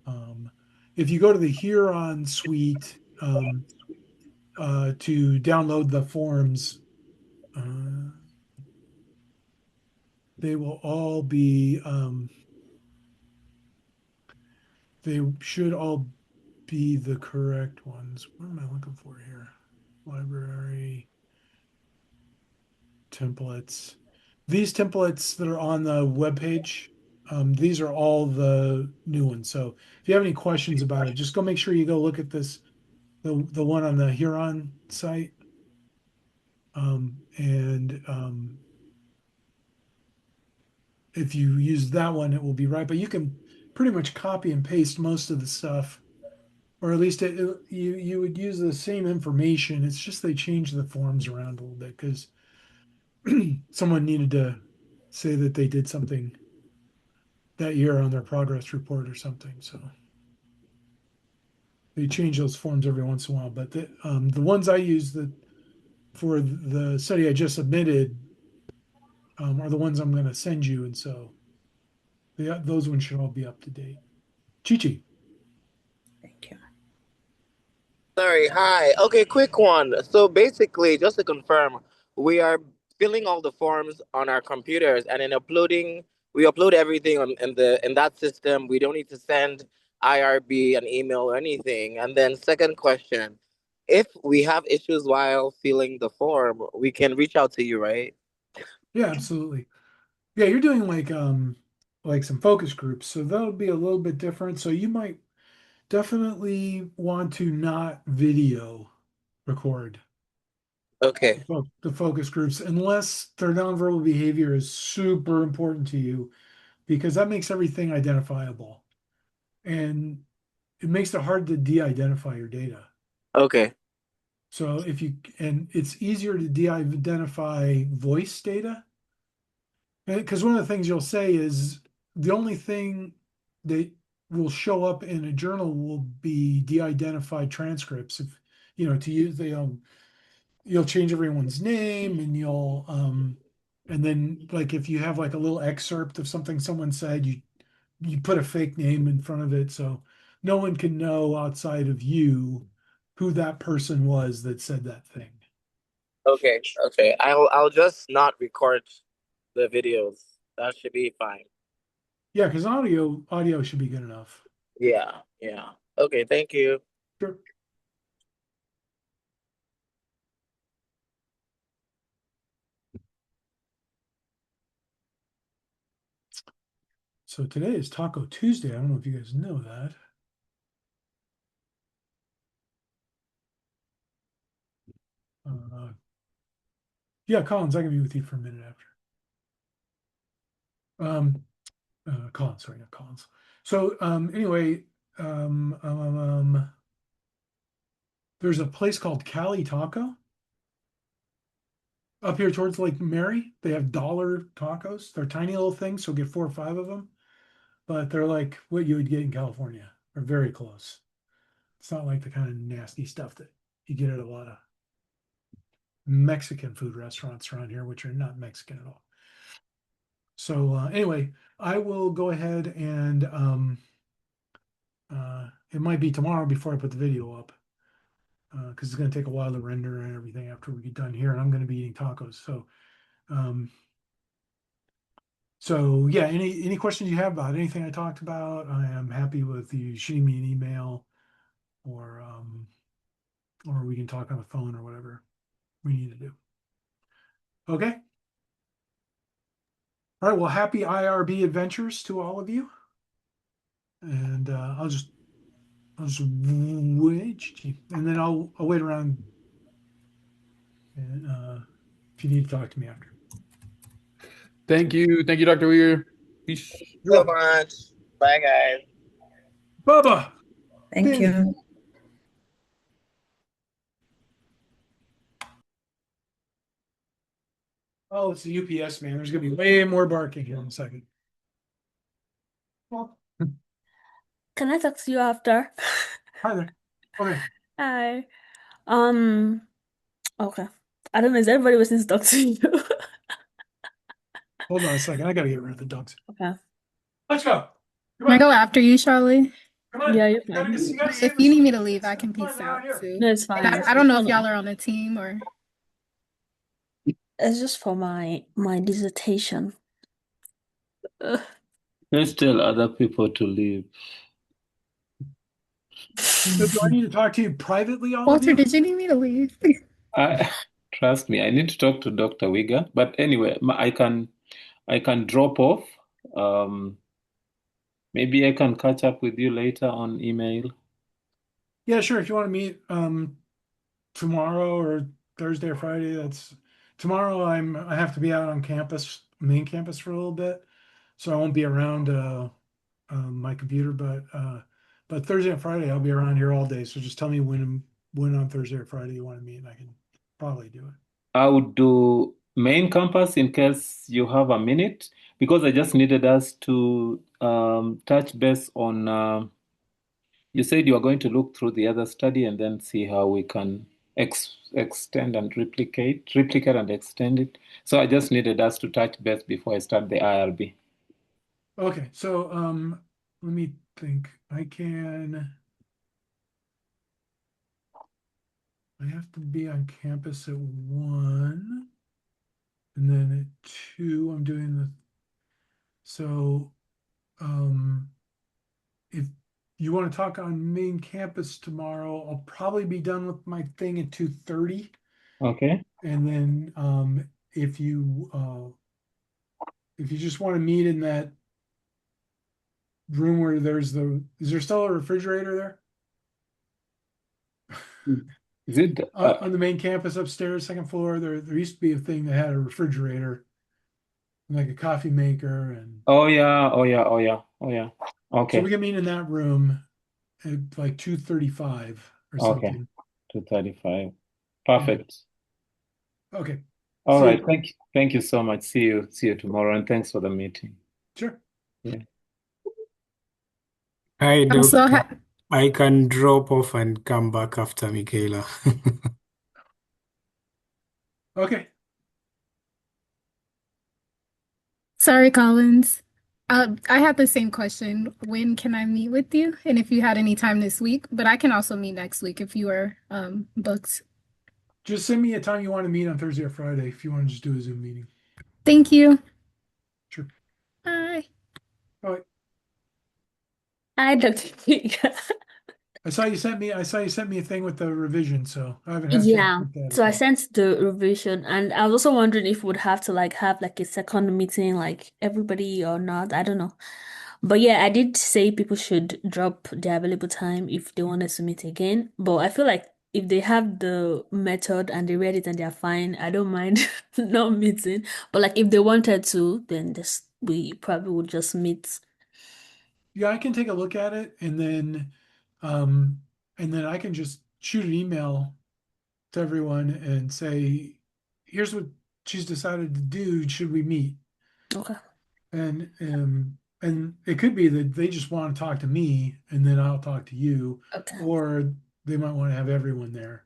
um, if you go to the Huron suite to download the forms, uh, they will all be, they should all be the correct ones. What am I looking for here? Library templates. These templates that are on the web page, these are all the new ones. So if you have any questions about it, just go make sure you go look at this, the one on the Huron site. And if you use that one, it will be right. But you can pretty much copy and paste most of the stuff, or at least you would use the same information. It's just they changed the forms around a little bit because someone needed to say that they did something that year on their progress report or something. So they change those forms every once in a while. But the ones I use that for the study I just submitted are the ones I'm going to send you, and so those ones should all be up to date. Chi. Thank you. Sorry, hi. Okay, quick one. So basically, just to confirm, we are filling all the forms on our computers and then we upload everything in that system. We don't need to send IRB an email or anything. And then second question, if we have issues while filling the form, we can reach out to you, right? Yeah, absolutely. Yeah, you're doing like some focus groups, so that'll be a little bit different. So you might definitely want to not video record Okay. the focus groups unless their nonverbal behavior is super important to you, because that makes everything identifiable and it makes it hard to de-identify your data. Okay. So and it's easier to de-identify voice data because one of the things you'll say is the only thing that will show up in a journal will be de-identified transcripts. If to use you'll change everyone's name and and then like if you have like a little excerpt of something someone said, you put a fake name in front of it so no one can know outside of you who that person was that said that thing. Okay. Okay. I'll just not record the videos. That should be fine. Yeah, because audio should be good enough. Yeah. Yeah. Okay, thank you. Sure. So today is Taco Tuesday. I don't know if you guys know that. Yeah, Collins, I can be with you for a minute after. Collins, sorry, not Collins. So anyway, there's a place called Cali Taco up here towards Lake Mary. They have dollar tacos. They're tiny little things, so get 4 or 5 of them. But they're like what you would get in California. They're very close. It's not like the kind of nasty stuff that you get at a lot of Mexican food restaurants around here, which are not Mexican at all. So anyway, I will go ahead and it might be tomorrow before I put the video up because it's going to take a while to render and everything after we get done here, and I'm going to be eating tacos. So So yeah, any questions you have about anything I talked about, I am happy with you shooting me an email or we can talk on the phone or whatever we need to do. Okay. All right. Well, happy IRB adventures to all of you. And I'll just wait, and then I'll wait around and if you need to talk to me after. Thank you. Thank you, Dr. Weir. Peace. You're So welcome. much. Bye, guys. Bubba, Thank Danny. you. Oh, it's the UPS man. There's gonna be way more barking here in a second. Well, Can I talk to you after? hi there. Okay, Hi. Um, okay. I don't know, is everybody waiting to talk to you? hold on a second. I gotta get rid of the dogs. Okay. Let's go. Come Can I on, go after you, Charlie? come on. Yeah, you You can. gotta But save if us you need some me to leave, I stuff. can Come on, peace we're not out here. too. No, it's And fine. I don't know if Hold y'all on. are on a team or It's just for my dissertation. Ugh. Let's tell other people to leave. So do I need to talk to you privately, all of Walter, you? did you need me to leave? I trust me, I need to talk to Dr. Wiga. But anyway, I can drop off. Um, maybe I can catch up with you later on email. Yeah, sure. If you want to meet tomorrow or Thursday or Friday, that's tomorrow. I have to be out on campus, main campus for a little bit, so I won't be around my computer. But Thursday and Friday I'll be around here all day. So just tell me when on Thursday or Friday you want to meet, and I can probably do it. I would do main campus in case you have a minute, because I just needed us to touch base on. You said you are going to look through the other study and then see how we can extend and replicate and extend it. So I just needed us to touch base before I start the IRB. Okay, so let me think. I have to be on campus at 1, and then at 2 I'm doing so um if you want to talk on main campus tomorrow, I'll probably be done with my thing at 2:30. Okay. And then if you just want to meet in that room where is there still a refrigerator there? Is it? On the main campus upstairs, second floor, there used to be a thing that had a refrigerator, like a coffee maker, and Oh yeah. Oh yeah. Oh yeah. Oh yeah. so we Okay. can meet in that room at like 2:35 or Okay. something. 2:35. Yeah. Perfect. Okay. All See right. you. Thank you. Thank you so much. See you tomorrow, and thanks for the meeting. Sure. Yeah. Hi, I'm so Doctor. I can drop off and come back after Michaela. Okay. sorry, Collins. I had the same question. When can I meet with you? And if you had any time this week, but I can also meet next week if you are booked. Just send me a time you want to meet on Thursday or Friday if you want to just do a Zoom meeting. Thank you. Sure. Bye. All right. Hi, Dr. Wiga. I saw you sent me a thing with the revision, so I haven't had a chance to Yeah. look at it So I yet. sent the revision, and I was also wondering if we'd have to like have like a second meeting, like everybody or not. I don't know. But yeah, I did say people should drop their available time if they want us to meet again. But I feel like if they have the method and they read it and they're fine, I don't mind not meeting. But like if they wanted to, then this we probably would just meet. Yeah, I can take a look at it um and then I can just shoot an email to everyone and say, here's what she's decided to do. Should we meet? Okay. And it could be that they just want to talk to me and then I'll talk to you, Okay. or they might want to have everyone there.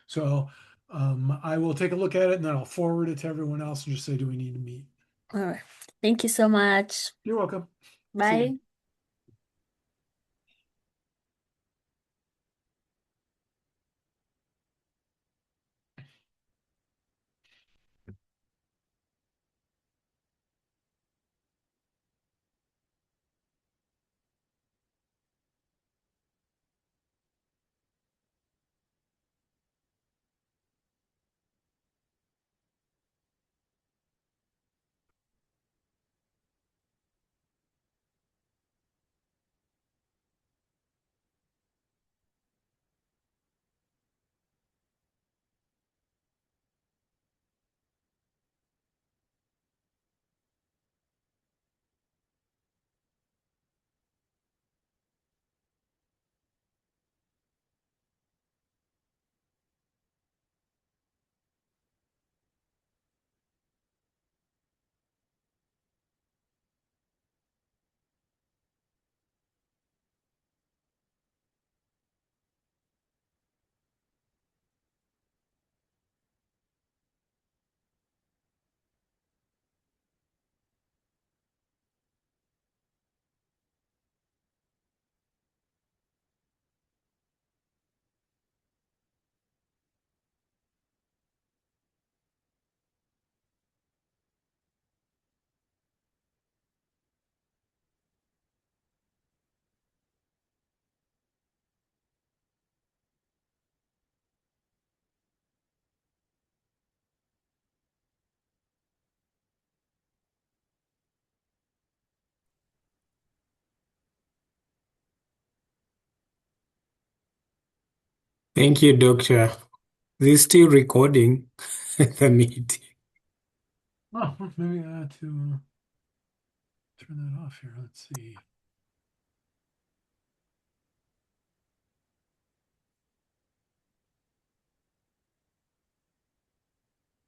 So I will take a look at it and then I'll forward it to everyone else and just say, do we need to meet? All right. Thank you so much. You're welcome. See you. Bye. Thank you, Doctor. This still recording the meeting. Oh, well, maybe I had to turn that off here. Let's see.